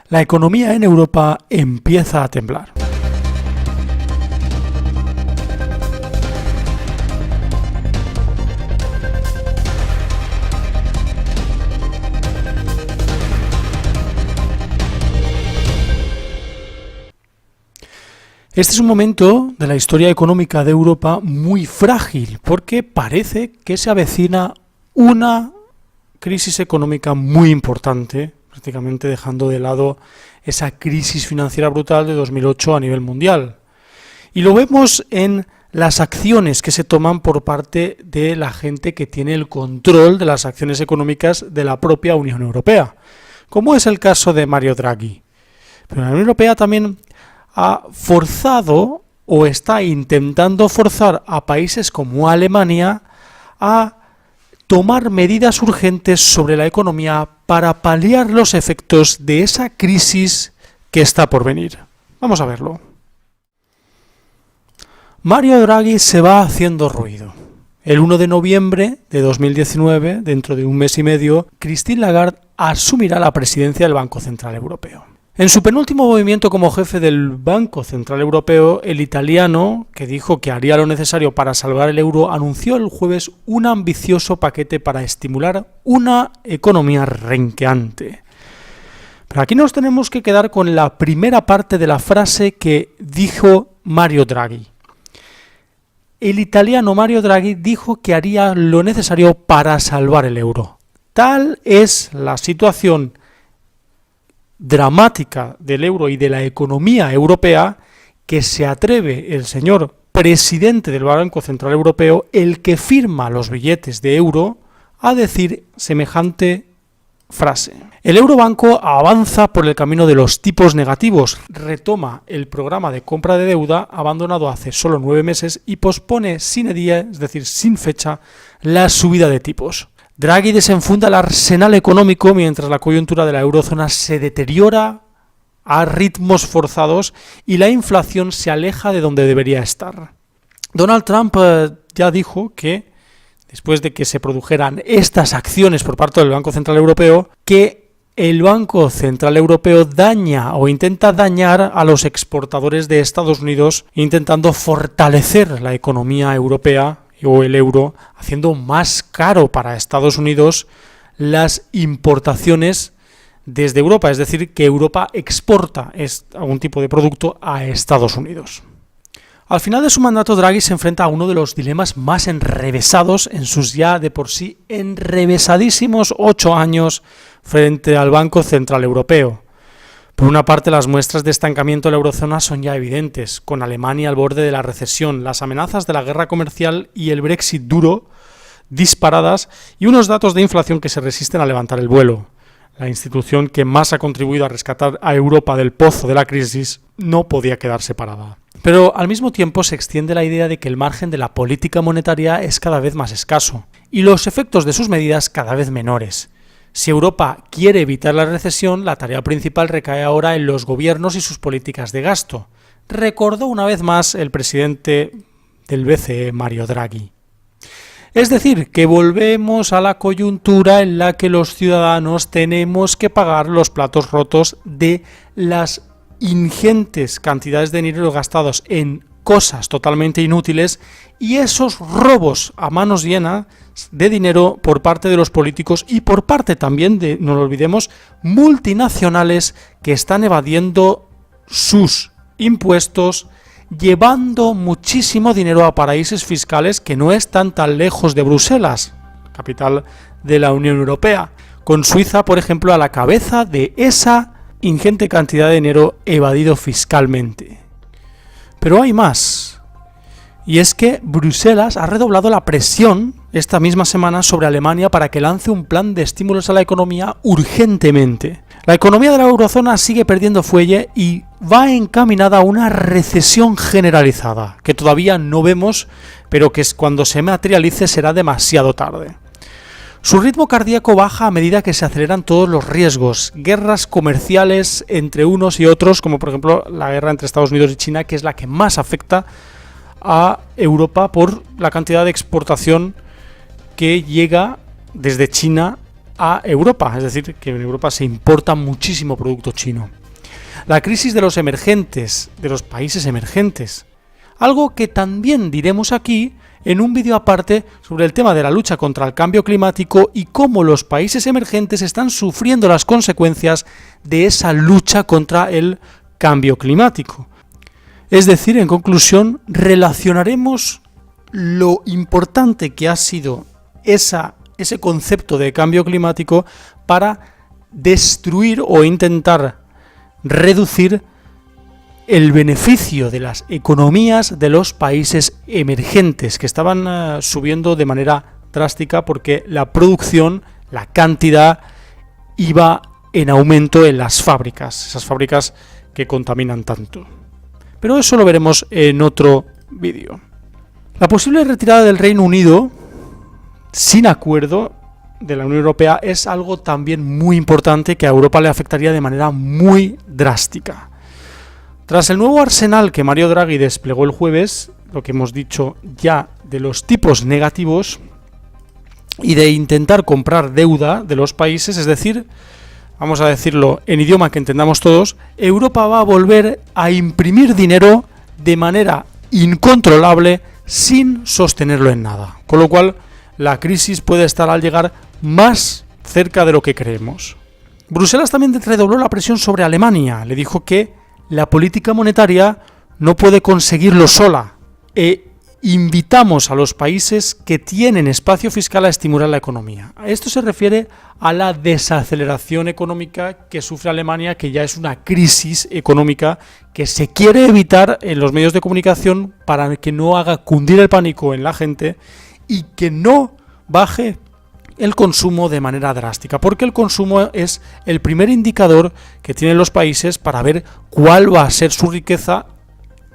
La economía en Europa empieza a temblar. Este es un momento de la historia económica de Europa muy frágil, porque parece que se avecina una crisis económica muy importante, prácticamente dejando de lado esa crisis financiera brutal de 2008 a nivel mundial. Y lo vemos en las acciones que se toman por parte de la gente que tiene el control de las acciones económicas de la propia Unión Europea, como es el caso de Mario Draghi. Pero la Unión Europea también ha forzado o está intentando forzar a países como Alemania a tomar medidas urgentes sobre la economía para paliar los efectos de esa crisis que está por venir. Vamos a verlo. Mario Draghi se va haciendo ruido. El 1 de noviembre de 2019, dentro de un mes y medio, Christine Lagarde asumirá la presidencia del Banco Central Europeo. En su penúltimo movimiento como jefe del Banco Central Europeo, el italiano, que dijo que haría lo necesario para salvar el euro, anunció el jueves un ambicioso paquete para estimular una economía renqueante. Pero aquí nos tenemos que quedar con la primera parte de la frase que dijo Mario Draghi. El italiano Mario Draghi dijo que haría lo necesario para salvar el euro. Tal es la situación dramática del euro y de la economía europea que se atreve el señor presidente del Banco Central Europeo, el que firma los billetes de euro, a decir semejante frase. El Eurobanco avanza por el camino de los tipos negativos, retoma el programa de compra de deuda abandonado hace solo 9 meses y pospone sine die, es decir, sin fecha, la subida de tipos. Draghi desenfunda el arsenal económico mientras la coyuntura de la eurozona se deteriora a ritmos forzados y la inflación se aleja de donde debería estar. Donald Trump ya dijo que, después de que se produjeran estas acciones por parte del Banco Central Europeo, que el Banco Central Europeo daña o intenta dañar a los exportadores de Estados Unidos, intentando fortalecer la economía europea o el euro, haciendo más caro para Estados Unidos las importaciones desde Europa, es decir, que Europa exporta algún tipo de producto a Estados Unidos. Al final de su mandato, Draghi se enfrenta a uno de los dilemas más enrevesados en sus ya de por sí enrevesadísimos 8 años frente al Banco Central Europeo. Por una parte, las muestras de estancamiento de la eurozona son ya evidentes, con Alemania al borde de la recesión, las amenazas de la guerra comercial y el Brexit duro disparadas y unos datos de inflación que se resisten a levantar el vuelo. La institución que más ha contribuido a rescatar a Europa del pozo de la crisis no podía quedar separada. Pero al mismo tiempo se extiende la idea de que el margen de la política monetaria es cada vez más escaso y los efectos de sus medidas cada vez menores. Si Europa quiere evitar la recesión, la tarea principal recae ahora en los gobiernos y sus políticas de gasto, recordó una vez más el presidente del BCE, Mario Draghi. Es decir, que volvemos a la coyuntura en la que los ciudadanos tenemos que pagar los platos rotos de las ingentes cantidades de dinero gastados en cosas totalmente inútiles y esos robos a manos llenas de dinero por parte de los políticos y por parte también de, no lo olvidemos, multinacionales que están evadiendo sus impuestos, llevando muchísimo dinero a paraísos fiscales que no están tan lejos de Bruselas, capital de la Unión Europea, con Suiza, por ejemplo, a la cabeza de esa ingente cantidad de dinero evadido fiscalmente. Pero hay más, y es que Bruselas ha redoblado la presión esta misma semana sobre Alemania para que lance un plan de estímulos a la economía urgentemente. La economía de la eurozona sigue perdiendo fuelle y va encaminada a una recesión generalizada, que todavía no vemos, pero que cuando se materialice será demasiado tarde. Su ritmo cardíaco baja a medida que se aceleran todos los riesgos, guerras comerciales entre unos y otros, como por ejemplo la guerra entre Estados Unidos y China, que es la que más afecta a Europa por la cantidad de exportación que llega desde China a Europa, es decir, que en Europa se importa muchísimo producto chino. La crisis de los emergentes, de los países emergentes, algo que también diremos aquí en un vídeo aparte sobre el tema de la lucha contra el cambio climático y cómo los países emergentes están sufriendo las consecuencias de esa lucha contra el cambio climático. Es decir, en conclusión, relacionaremos lo importante que ha sido ese concepto de cambio climático para destruir o intentar reducir el beneficio de las economías de los países emergentes, que estaban subiendo de manera drástica porque la producción, la cantidad, iba en aumento en las fábricas, esas fábricas que contaminan tanto. Pero eso lo veremos en otro vídeo. La posible retirada del Reino Unido sin acuerdo de la Unión Europea es algo también muy importante que a Europa le afectaría de manera muy drástica. Tras el nuevo arsenal que Mario Draghi desplegó el jueves, lo que hemos dicho ya de los tipos negativos y de intentar comprar deuda de los países, es decir, vamos a decirlo en idioma que entendamos todos, Europa va a volver a imprimir dinero de manera incontrolable sin sostenerlo en nada, con lo cual la crisis puede estar al llegar más cerca de lo que creemos. Bruselas también redobló la presión sobre Alemania, le dijo que la política monetaria no puede conseguirlo sola e invitamos a los países que tienen espacio fiscal a estimular la economía. A esto se refiere a la desaceleración económica que sufre Alemania, que ya es una crisis económica que se quiere evitar en los medios de comunicación para que no haga cundir el pánico en la gente y que no baje el consumo de manera drástica, porque el consumo es el primer indicador que tienen los países para ver cuál va a ser su riqueza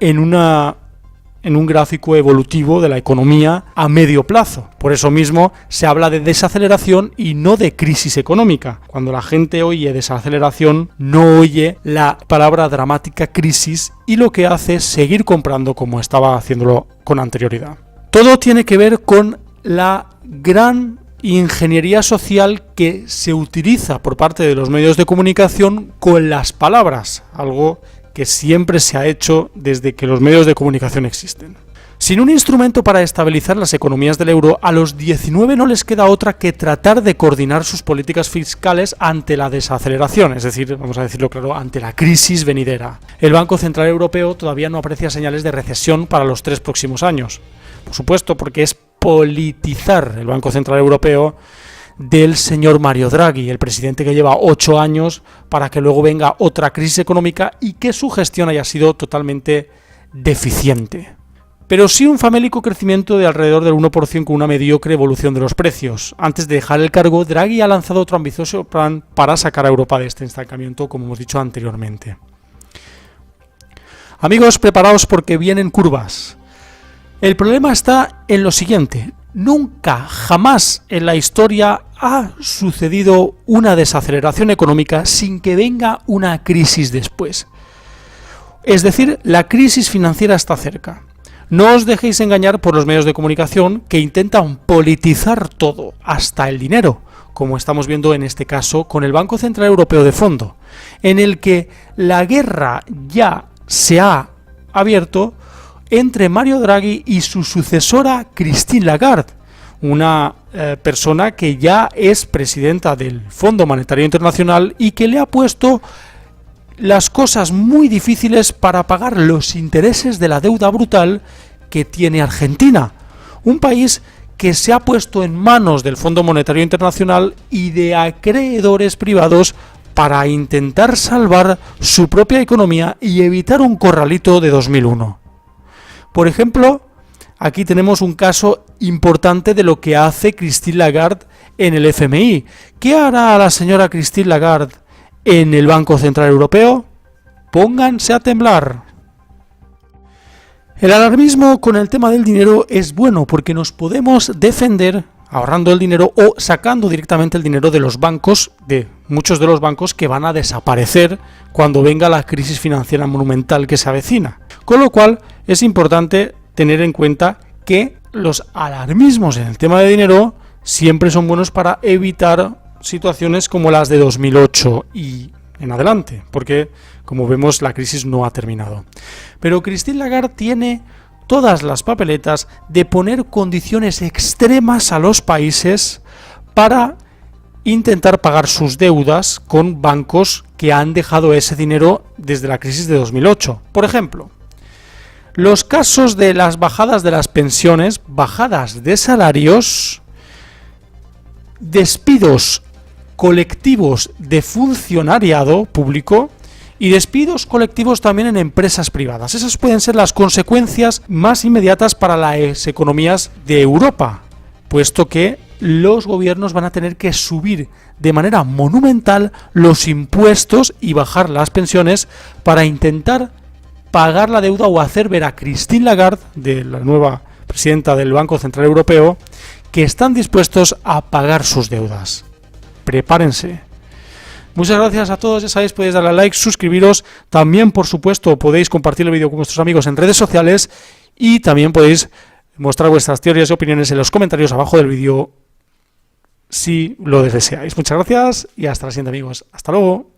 en un gráfico evolutivo de la economía a medio plazo. Por eso mismo se habla de desaceleración y no de crisis económica. Cuando la gente oye desaceleración, no oye la palabra dramática crisis y lo que hace es seguir comprando como estaba haciéndolo con anterioridad. Todo tiene que ver con la gran ingeniería social que se utiliza por parte de los medios de comunicación con las palabras, algo que siempre se ha hecho desde que los medios de comunicación existen. Sin un instrumento para estabilizar las economías del euro, a los 19 no les queda otra que tratar de coordinar sus políticas fiscales ante la desaceleración, es decir, vamos a decirlo claro, ante la crisis venidera. El Banco Central Europeo todavía no aprecia señales de recesión para los 3 próximos años. Por supuesto, porque es politizar el Banco Central Europeo del señor Mario Draghi, el presidente que lleva 8 años para que luego venga otra crisis económica y que su gestión haya sido totalmente deficiente. Pero sí un famélico crecimiento de alrededor del 1% con una mediocre evolución de los precios. Antes de dejar el cargo, Draghi ha lanzado otro ambicioso plan para sacar a Europa de este estancamiento, como hemos dicho anteriormente. Amigos, preparaos porque vienen curvas. El problema está en lo siguiente: nunca, jamás en la historia ha sucedido una desaceleración económica sin que venga una crisis después. Es decir, la crisis financiera está cerca. No os dejéis engañar por los medios de comunicación que intentan politizar todo, hasta el dinero, como estamos viendo en este caso con el Banco Central Europeo de fondo, en el que la guerra ya se ha abierto entre Mario Draghi y su sucesora Christine Lagarde, una persona que ya es presidenta del Fondo Monetario Internacional y que le ha puesto las cosas muy difíciles para pagar los intereses de la deuda brutal que tiene Argentina, un país que se ha puesto en manos del Fondo Monetario Internacional y de acreedores privados para intentar salvar su propia economía y evitar un corralito de 2001. Por ejemplo, aquí tenemos un caso importante de lo que hace Christine Lagarde en el FMI. ¿Qué hará la señora Christine Lagarde en el Banco Central Europeo? Pónganse a temblar. El alarmismo con el tema del dinero es bueno porque nos podemos defender ahorrando el dinero o sacando directamente el dinero de los bancos, de muchos de los bancos que van a desaparecer cuando venga la crisis financiera monumental que se avecina. Con lo cual es importante tener en cuenta que los alarmismos en el tema de dinero siempre son buenos para evitar situaciones como las de 2008 y en adelante, porque, como vemos, la crisis no ha terminado. Pero Christine Lagarde tiene todas las papeletas de poner condiciones extremas a los países para intentar pagar sus deudas con bancos que han dejado ese dinero desde la crisis de 2008. Por ejemplo, los casos de las bajadas de las pensiones, bajadas de salarios, despidos colectivos de funcionariado público y despidos colectivos también en empresas privadas. Esas pueden ser las consecuencias más inmediatas para las economías de Europa, puesto que los gobiernos van a tener que subir de manera monumental los impuestos y bajar las pensiones para intentar pagar la deuda o hacer ver a Christine Lagarde, de la nueva presidenta del Banco Central Europeo, que están dispuestos a pagar sus deudas. Prepárense. Muchas gracias a todos, ya sabéis, podéis darle a like, suscribiros, también por supuesto podéis compartir el vídeo con vuestros amigos en redes sociales y también podéis mostrar vuestras teorías y opiniones en los comentarios abajo del vídeo si lo deseáis. Muchas gracias y hasta la siguiente, amigos. Hasta luego.